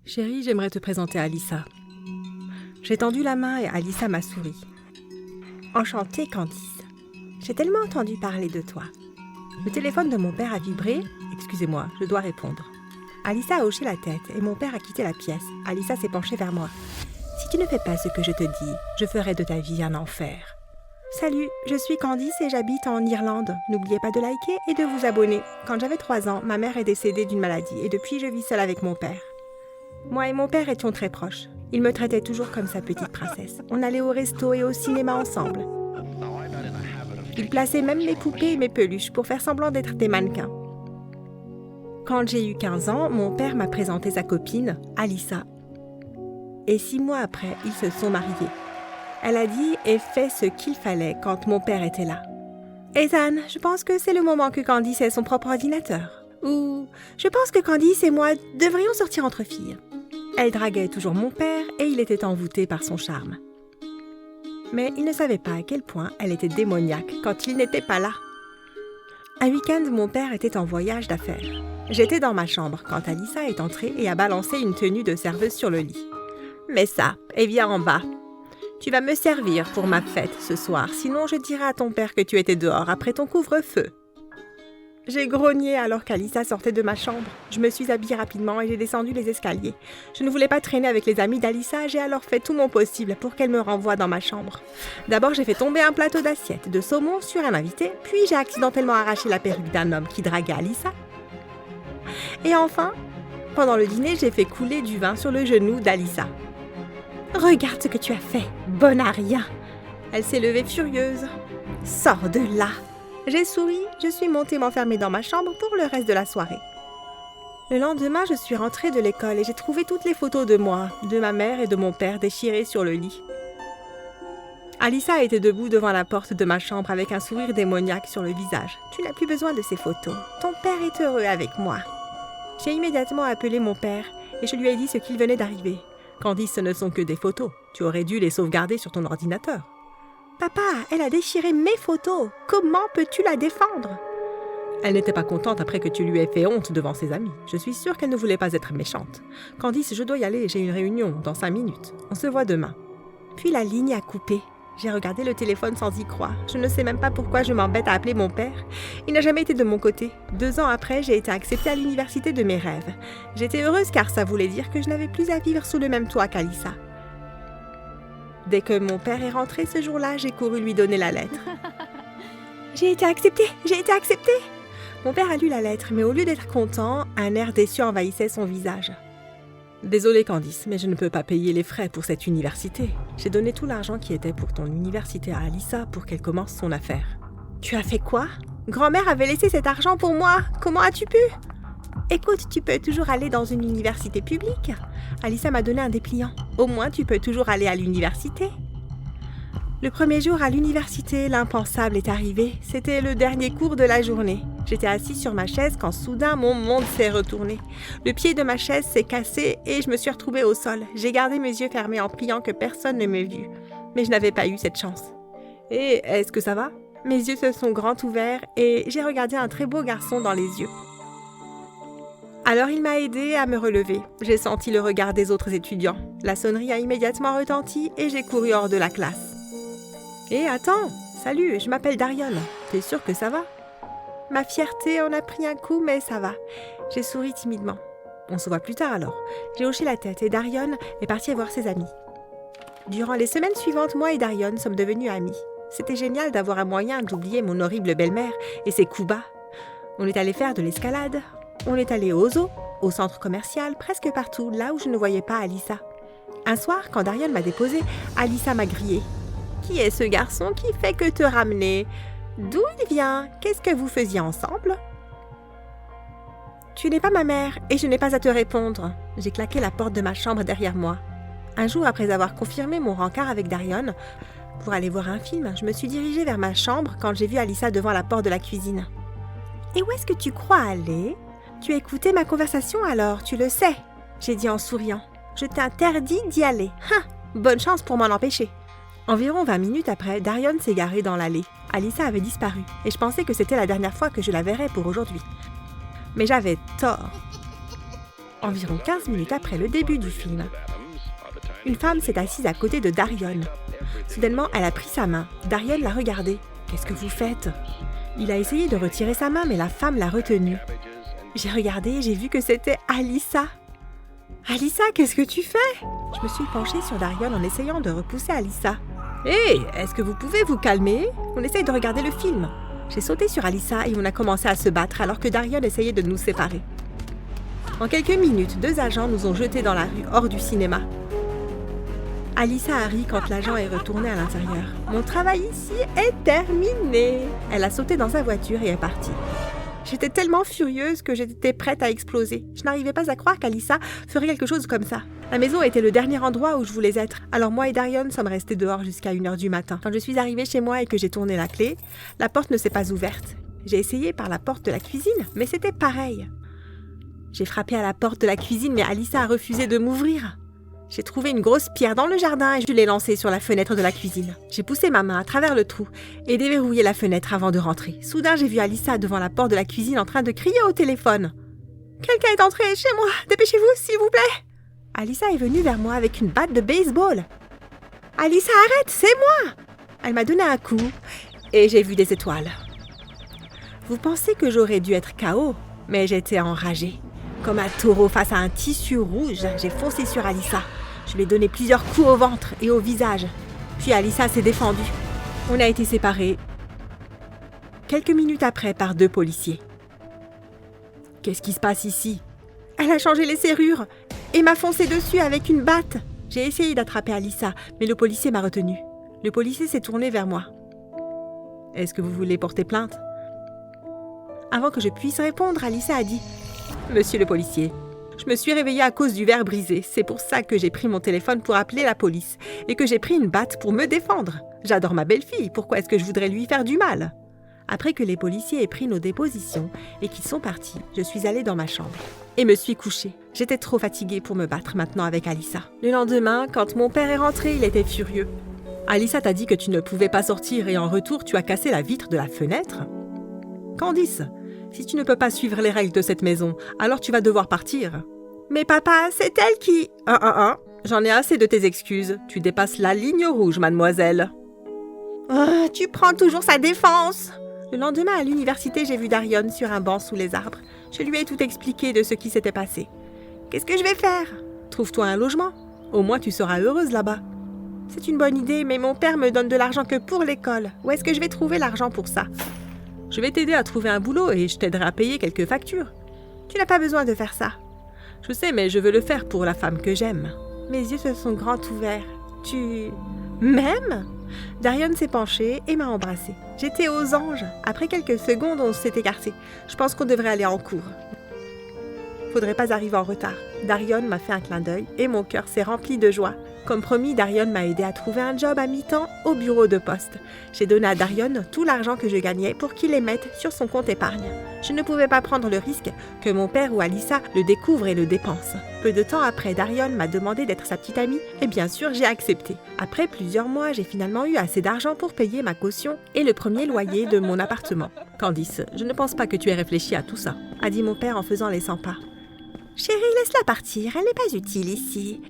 Chérie, j'aimerais te présenter Alissa. J'ai tendu la main et Alissa m'a souri. Enchantée, Candice. J'ai tellement entendu parler de toi. Le téléphone de mon père a vibré. Excusez-moi, je dois répondre. Alissa a hoché la tête et mon père a quitté la pièce. Alissa s'est penchée vers moi. Si tu ne fais pas ce que je te dis, je ferai de ta vie un enfer. Salut, je suis Candice et j'habite en Irlande. N'oubliez pas de liker et de vous abonner. Quand j'avais 3 ans, ma mère est décédée d'une maladie et depuis je vis seule avec mon père. Moi et mon père étions très proches. Il me traitait toujours comme sa petite princesse. On allait au resto et au cinéma ensemble. Il plaçait même mes poupées et mes peluches pour faire semblant d'être des mannequins. Quand j'ai eu 15 ans, mon père m'a présenté sa copine, Alissa. Et 6 mois après, ils se sont mariés. Elle a dit et fait ce qu'il fallait quand mon père était là. Ethan, je pense que c'est le moment que Candice ait son propre ordinateur. Ou, je pense que Candice et moi devrions sortir entre filles. Elle draguait toujours mon père et il était envoûté par son charme. Mais il ne savait pas à quel point elle était démoniaque quand il n'était pas là. Un week-end, mon père était en voyage d'affaires. J'étais dans ma chambre quand Alissa est entrée et a balancé une tenue de serveuse sur le lit. « Mets ça et viens en bas. Tu vas me servir pour ma fête ce soir, sinon je dirai à ton père que tu étais dehors après ton couvre-feu. » J'ai grogné alors qu'Alissa sortait de ma chambre. Je me suis habillée rapidement et j'ai descendu les escaliers. Je ne voulais pas traîner avec les amis d'Alissa, j'ai alors fait tout mon possible pour qu'elle me renvoie dans ma chambre. D'abord, j'ai fait tomber un plateau d'assiettes de saumon sur un invité, puis j'ai accidentellement arraché la perruque d'un homme qui draguait Alissa. Et enfin, pendant le dîner, j'ai fait couler du vin sur le genou d'Alissa. « Regarde ce que tu as fait, bonne à rien !» Elle s'est levée furieuse. « Sors de là !» J'ai souri, je suis montée m'enfermer dans ma chambre pour le reste de la soirée. Le lendemain, je suis rentrée de l'école et j'ai trouvé toutes les photos de moi, de ma mère et de mon père déchirées sur le lit. Alissa était debout devant la porte de ma chambre avec un sourire démoniaque sur le visage. « Tu n'as plus besoin de ces photos. Ton père est heureux avec moi. » J'ai immédiatement appelé mon père et je lui ai dit ce qu'il venait d'arriver. « Candice, ce ne sont que des photos. Tu aurais dû les sauvegarder sur ton ordinateur. » « Papa, elle a déchiré mes photos. Comment peux-tu la défendre ?» Elle n'était pas contente après que tu lui aies fait honte devant ses amis. Je suis sûre qu'elle ne voulait pas être méchante. « Candice, je dois y aller, j'ai une réunion dans 5 minutes. On se voit demain. » Puis la ligne a coupé. J'ai regardé le téléphone sans y croire. Je ne sais même pas pourquoi je m'embête à appeler mon père. Il n'a jamais été de mon côté. 2 ans après, j'ai été acceptée à l'université de mes rêves. J'étais heureuse car ça voulait dire que je n'avais plus à vivre sous le même toit qu'Alissa. Dès que mon père est rentré ce jour-là, j'ai couru lui donner la lettre. « J'ai été acceptée! J'ai été acceptée !» Mon père a lu la lettre, mais au lieu d'être content, un air déçu envahissait son visage. « Désolée Candice, mais je ne peux pas payer les frais pour cette université. J'ai donné tout l'argent qui était pour ton université à Alissa pour qu'elle commence son affaire. »« Tu as fait quoi? Grand-mère avait laissé cet argent pour moi. Comment as-tu pu? » Écoute, tu peux toujours aller dans une université publique. Alissa m'a donné un dépliant. Au moins, tu peux toujours aller à l'université. Le premier jour à l'université, l'impensable est arrivé. C'était le dernier cours de la journée. J'étais assise sur ma chaise quand soudain mon monde s'est retourné. Le pied de ma chaise s'est cassé et je me suis retrouvée au sol. J'ai gardé mes yeux fermés en priant que personne ne m'ait vue. Mais je n'avais pas eu cette chance. Et est-ce que ça va? Mes yeux se sont grands ouverts et j'ai regardé un très beau garçon dans les yeux. Alors il m'a aidée à me relever. J'ai senti le regard des autres étudiants. La sonnerie a immédiatement retenti et j'ai couru hors de la classe. « Hé, attends! Salut, je m'appelle Darion. T'es sûre que ça va? » Ma fierté en a pris un coup, mais ça va. J'ai souri timidement. « On se voit plus tard alors. » J'ai hoché la tête et Darion est parti voir ses amis. Durant les semaines suivantes, moi et Darion sommes devenus amis. C'était génial d'avoir un moyen d'oublier mon horrible belle-mère et ses coups bas. On est allé faire de l'escalade. On est allé au zoo, au centre commercial, presque partout, là où je ne voyais pas Alissa. Un soir, quand Darion m'a déposée, Alissa m'a grillé. « Qui est ce garçon qui fait que te ramener? D'où il vient? Qu'est-ce que vous faisiez ensemble? » « Tu n'es pas ma mère et je n'ai pas à te répondre. » J'ai claqué la porte de ma chambre derrière moi. Un jour, après avoir confirmé mon rencard avec Darion, pour aller voir un film, je me suis dirigée vers ma chambre quand j'ai vu Alissa devant la porte de la cuisine. « Et où est-ce que tu crois aller? Tu as écouté ma conversation alors, tu le sais, » j'ai dit en souriant. « Je t'interdis d'y aller. Bonne chance pour m'en empêcher. » Environ 20 minutes après, Darion s'est garé dans l'allée. Alissa avait disparu et je pensais que c'était la dernière fois que je la verrais pour aujourd'hui. Mais j'avais tort. environ 15 minutes après le début du film. Une femme s'est assise à côté de Darion. Soudainement, elle a pris sa main. Darion l'a regardée. « Qu'est-ce que vous faites ?» Il a essayé de retirer sa main, mais la femme l'a retenu. J'ai regardé et j'ai vu que c'était Alyssa. « Alyssa, qu'est-ce que tu fais ?» Je me suis penchée sur Darion en essayant de repousser Alyssa. « Hé, est-ce que vous pouvez vous calmer ? On essaye de regarder le film. » J'ai sauté sur Alyssa et on a commencé à se battre alors que Darion essayait de nous séparer. En quelques minutes, 2 agents nous ont jetés dans la rue, hors du cinéma. Alyssa a ri quand l'agent est retourné à l'intérieur. « Mon travail ici est terminé !» Elle a sauté dans sa voiture et est partie. J'étais tellement furieuse que j'étais prête à exploser. Je n'arrivais pas à croire qu'Alyssa ferait quelque chose comme ça. La maison était le dernier endroit où je voulais être. Alors moi et Darion sommes restés dehors jusqu'à 1h du matin. Quand je suis arrivée chez moi et que j'ai tourné la clé, la porte ne s'est pas ouverte. J'ai essayé par la porte de la cuisine, mais c'était pareil. J'ai frappé à la porte de la cuisine, mais Alyssa a refusé de m'ouvrir. J'ai trouvé une grosse pierre dans le jardin et je l'ai lancée sur la fenêtre de la cuisine. J'ai poussé ma main à travers le trou et déverrouillé la fenêtre avant de rentrer. Soudain, j'ai vu Alyssa devant la porte de la cuisine en train de crier au téléphone. « Quelqu'un est entré chez moi! Dépêchez-vous, s'il vous plaît !» Alyssa est venue vers moi avec une batte de baseball. « Alyssa, arrête, c'est moi !» Elle m'a donné un coup et j'ai vu des étoiles. Vous pensez que j'aurais dû être KO, mais j'étais enragée. Comme un taureau face à un tissu rouge, j'ai foncé sur Alyssa. Je lui ai donné plusieurs coups au ventre et au visage. Puis Alyssa s'est défendue. On a été séparés quelques minutes après par 2 policiers. Qu'est-ce qui se passe ici ? Elle a changé les serrures et m'a foncé dessus avec une batte. J'ai essayé d'attraper Alyssa, mais le policier m'a retenue. Le policier s'est tourné vers moi. Est-ce que vous voulez porter plainte ? Avant que je puisse répondre, Alyssa a dit « Monsieur le policier, je me suis réveillée à cause du verre brisé. C'est pour ça que j'ai pris mon téléphone pour appeler la police et que j'ai pris une batte pour me défendre. J'adore ma belle-fille, pourquoi est-ce que je voudrais lui faire du mal ?» Après que les policiers aient pris nos dépositions et qu'ils sont partis, je suis allée dans ma chambre et me suis couchée. J'étais trop fatiguée pour me battre maintenant avec Alyssa. Le lendemain, quand mon père est rentré, il était furieux. « Alyssa t'a dit que tu ne pouvais pas sortir et en retour, tu as cassé la vitre de la fenêtre ?» « Candice, si tu ne peux pas suivre les règles de cette maison, alors tu vas devoir partir. »« Mais papa, c'est elle qui... » J'en ai assez de tes excuses. Tu dépasses la ligne rouge, mademoiselle. Oh, tu prends toujours sa défense. Le lendemain, à l'université, j'ai vu Darion sur un banc sous les arbres. Je lui ai tout expliqué de ce qui s'était passé. Qu'est-ce que je vais faire ? Trouve-toi un logement. Au moins, tu seras heureuse là-bas. C'est une bonne idée, mais mon père me donne de l'argent que pour l'école. Où est-ce que je vais trouver l'argent pour ça ? Je vais t'aider à trouver un boulot et je t'aiderai à payer quelques factures. Tu n'as pas besoin de faire ça. Je sais, mais je veux le faire pour la femme que j'aime. Mes yeux se sont grands ouverts. Tu... m'aimes ? Darion s'est penché et m'a embrassée. J'étais aux anges. Après quelques secondes, on s'est écarté. Je pense qu'on devrait aller en cours. Faudrait pas arriver en retard. Darion m'a fait un clin d'œil et mon cœur s'est rempli de joie. Comme promis, Darion m'a aidé à trouver un job à mi-temps au bureau de poste. J'ai donné à Darion tout l'argent que je gagnais pour qu'il les mette sur son compte épargne. Je ne pouvais pas prendre le risque que mon père ou Alyssa le découvrent et le dépensent. Peu de temps après, Darion m'a demandé d'être sa petite amie et bien sûr, j'ai accepté. Après plusieurs mois, j'ai finalement eu assez d'argent pour payer ma caution et le premier loyer de mon appartement. « Candice, je ne pense pas que tu aies réfléchi à tout ça », a dit mon père en faisant les 100 pas. « Chérie, laisse-la partir, elle n'est pas utile ici. »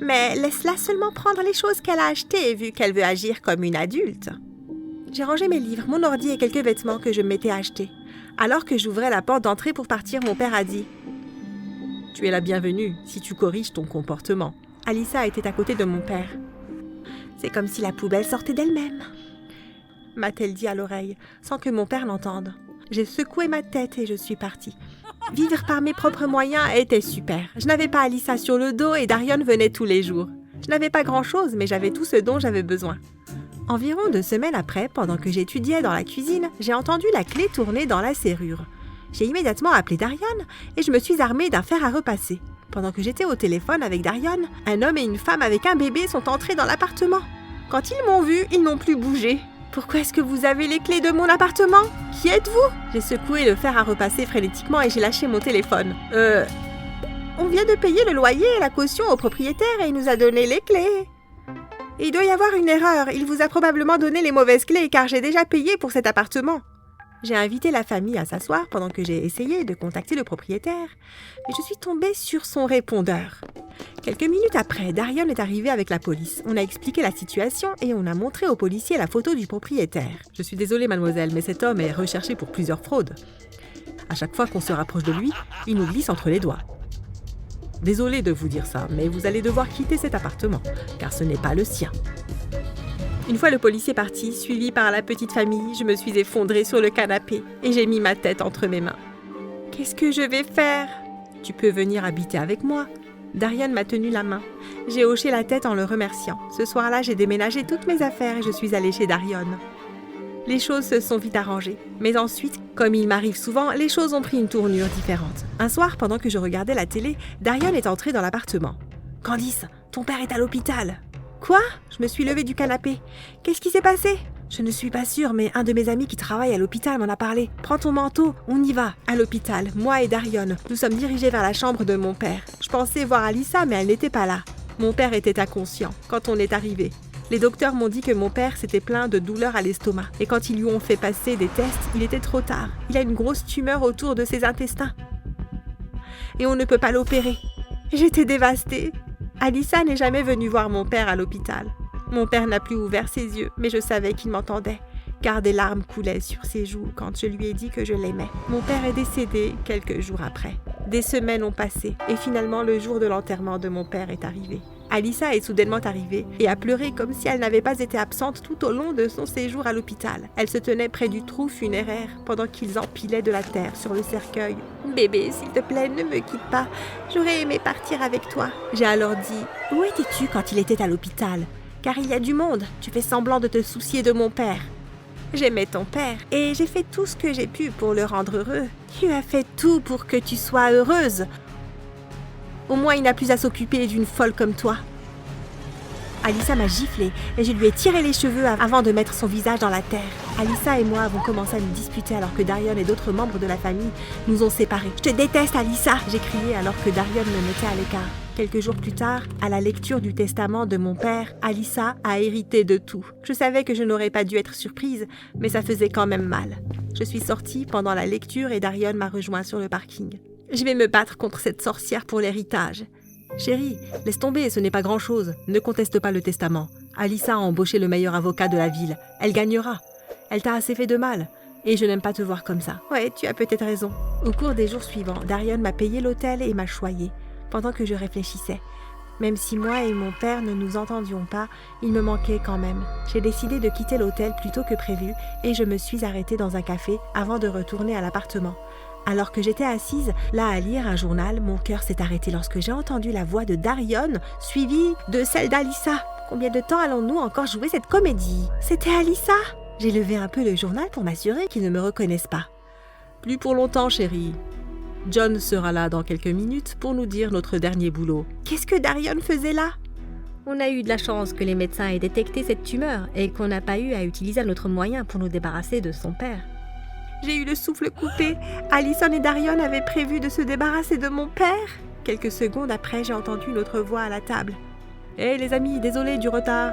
Mais laisse-la seulement prendre les choses qu'elle a achetées vu qu'elle veut agir comme une adulte. J'ai rangé mes livres, mon ordi et quelques vêtements que je m'étais achetés. Alors que j'ouvrais la porte d'entrée pour partir, mon père a dit « Tu es la bienvenue si tu corriges ton comportement. » Alyssa était à côté de mon père. « C'est comme si la poubelle sortait d'elle-même. » m'a-t-elle dit à l'oreille, sans que mon père l'entende. J'ai secoué ma tête et je suis partie. Vivre par mes propres moyens était super. Je n'avais pas Alyssa sur le dos et Darion venait tous les jours. Je n'avais pas grand-chose, mais j'avais tout ce dont j'avais besoin. Environ 2 semaines après, pendant que j'étudiais dans la cuisine, j'ai entendu la clé tourner dans la serrure. J'ai immédiatement appelé Darion et je me suis armée d'un fer à repasser. Pendant que j'étais au téléphone avec Darion, un homme et une femme avec un bébé sont entrés dans l'appartement. Quand ils m'ont vu, ils n'ont plus bougé. « Pourquoi est-ce que vous avez les clés de mon appartement ? Qui êtes-vous » J'ai secoué le fer à repasser frénétiquement et j'ai lâché mon téléphone. On vient de payer le loyer et la caution au propriétaire et il nous a donné les clés. Il doit y avoir une erreur. Il vous a probablement donné les mauvaises clés car j'ai déjà payé pour cet appartement. J'ai invité la famille à s'asseoir pendant que j'ai essayé de contacter le propriétaire, mais je suis tombée sur son répondeur. Quelques minutes après, Darion est arrivé avec la police. On a expliqué la situation et on a montré au policier la photo du propriétaire. « Je suis désolée, mademoiselle, mais cet homme est recherché pour plusieurs fraudes. À chaque fois qu'on se rapproche de lui, il nous glisse entre les doigts. Désolée de vous dire ça, mais vous allez devoir quitter cet appartement, car ce n'est pas le sien. » Une fois le policier parti, suivi par la petite famille, je me suis effondrée sur le canapé et j'ai mis ma tête entre mes mains. « Qu'est-ce que je vais faire ? Tu peux venir habiter avec moi. » Darion m'a tenu la main. J'ai hoché la tête en le remerciant. Ce soir-là, j'ai déménagé toutes mes affaires et je suis allée chez Darion. Les choses se sont vite arrangées. Mais ensuite, comme il m'arrive souvent, les choses ont pris une tournure différente. Un soir, pendant que je regardais la télé, Darion est entré dans l'appartement. « Candice, ton père est à l'hôpital. » « Quoi ?» Je me suis levée du canapé. « Qu'est-ce qui s'est passé ?» Je ne suis pas sûre, mais un de mes amis qui travaille à l'hôpital m'en a parlé. « Prends ton manteau, on y va. » À l'hôpital, moi et Darion, nous sommes dirigés vers la chambre de mon père. Je pensais voir Alyssa, mais elle n'était pas là. Mon père était inconscient quand on est arrivé. Les docteurs m'ont dit que mon père s'était plaint de douleurs à l'estomac. Et quand ils lui ont fait passer des tests, il était trop tard. Il a une grosse tumeur autour de ses intestins. Et on ne peut pas l'opérer. J'étais dévastée. Alyssa n'est jamais venue voir mon père à l'hôpital. Mon père n'a plus ouvert ses yeux, mais je savais qu'il m'entendait, car des larmes coulaient sur ses joues quand je lui ai dit que je l'aimais. Mon père est décédé quelques jours après. Des semaines ont passé, et finalement le jour de l'enterrement de mon père est arrivé. Alyssa est soudainement arrivée et a pleuré comme si elle n'avait pas été absente tout au long de son séjour à l'hôpital. Elle se tenait près du trou funéraire pendant qu'ils empilaient de la terre sur le cercueil. « Bébé, s'il te plaît, ne me quitte pas. J'aurais aimé partir avec toi. » J'ai alors dit « Où étais-tu quand il était à l'hôpital ? Car il y a du monde. Tu fais semblant de te soucier de mon père. » J'aimais ton père et j'ai fait tout ce que j'ai pu pour le rendre heureux. Tu as fait tout pour que tu sois heureuse. Au moins, il n'a plus à s'occuper d'une folle comme toi. Alyssa m'a giflé et je lui ai tiré les cheveux avant de mettre son visage dans la terre. Alyssa et moi avons commencé à nous disputer alors que Darion et d'autres membres de la famille nous ont séparés. « Je te déteste, Alyssa !» j'ai crié alors que Darion me mettait à l'écart. Quelques jours plus tard, à la lecture du testament de mon père, Alyssa a hérité de tout. Je savais que je n'aurais pas dû être surprise, mais ça faisait quand même mal. Je suis sortie pendant la lecture et Darion m'a rejoint sur le parking. Je vais me battre contre cette sorcière pour l'héritage. Chérie, laisse tomber, ce n'est pas grand-chose. Ne conteste pas le testament. Alyssa a embauché le meilleur avocat de la ville. Elle gagnera. Elle t'a assez fait de mal. Et je n'aime pas te voir comme ça. Ouais, tu as peut-être raison. Au cours des jours suivants, Darion m'a payé l'hôtel et m'a choyé, pendant que je réfléchissais. Même si moi et mon père ne nous entendions pas, il me manquait quand même. J'ai décidé de quitter l'hôtel plus tôt que prévu et je me suis arrêtée dans un café avant de retourner à l'appartement. Alors que j'étais assise, là à lire un journal, mon cœur s'est arrêté lorsque j'ai entendu la voix de Darion, suivie de celle d'Alyssa. Combien de temps allons-nous encore jouer cette comédie ? C'était Alyssa ? J'ai levé un peu le journal pour m'assurer qu'ils ne me reconnaissent pas. Plus pour longtemps, chérie. John sera là dans quelques minutes pour nous dire notre dernier boulot. Qu'est-ce que Darion faisait là ? On a eu de la chance que les médecins aient détecté cette tumeur et qu'on n'a pas eu à utiliser notre moyen pour nous débarrasser de son père. J'ai eu le souffle coupé. Allison et Darion avaient prévu de se débarrasser de mon père. Quelques secondes après, j'ai entendu une autre voix à la table. « Hé les amis, désolé du retard. »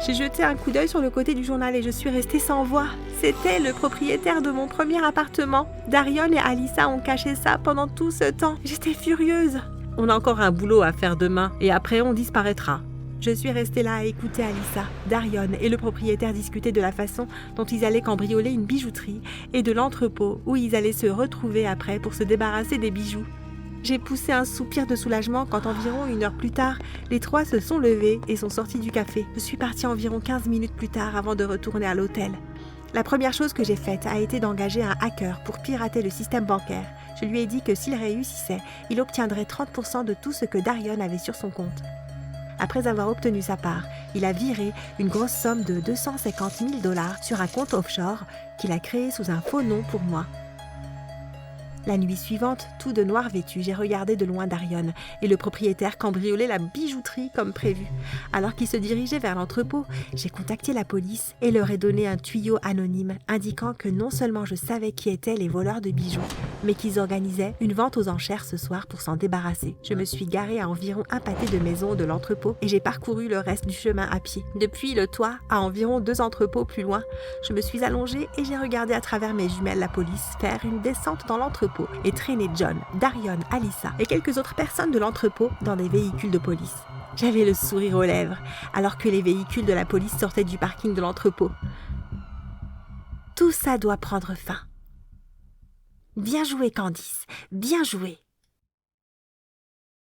J'ai jeté un coup d'œil sur le côté du journal et je suis restée sans voix. C'était le propriétaire de mon premier appartement. Darion et Alyssa ont caché ça pendant tout ce temps. J'étais furieuse. On a encore un boulot à faire demain et après on disparaîtra. Je suis restée là à écouter Alyssa, Darion et le propriétaire discuter de la façon dont ils allaient cambrioler une bijouterie et de l'entrepôt où ils allaient se retrouver après pour se débarrasser des bijoux. J'ai poussé un soupir de soulagement quand environ 1 heure plus tard, les trois se sont levés et sont sortis du café. Je suis partie environ 15 minutes plus tard avant de retourner à l'hôtel. La première chose que j'ai faite a été d'engager un hacker pour pirater le système bancaire. Je lui ai dit que s'il réussissait, il obtiendrait 30% de tout ce que Darion avait sur son compte. Après avoir obtenu sa part, il a viré une grosse somme de 250 000 $ sur un compte offshore qu'il a créé sous un faux nom pour moi. La nuit suivante, tout de noir vêtu, j'ai regardé de loin Darion et le propriétaire cambrioler la bijouterie comme prévu. Alors qu'ils se dirigeaient vers l'entrepôt, j'ai contacté la police et leur ai donné un tuyau anonyme indiquant que non seulement je savais qui étaient les voleurs de bijoux, mais qu'ils organisaient une vente aux enchères ce soir pour s'en débarrasser. Je me suis garée à environ un pâté de maison de l'entrepôt et j'ai parcouru le reste du chemin à pied. Depuis le toit, à environ 2 entrepôts plus loin, je me suis allongée et j'ai regardé à travers mes jumelles la police faire une descente dans l'entrepôt et traîner John, Darion, Alyssa et quelques autres personnes de l'entrepôt dans des véhicules de police. J'avais le sourire aux lèvres alors que les véhicules de la police sortaient du parking de l'entrepôt. Tout ça doit prendre fin. Bien joué, Candice, bien joué.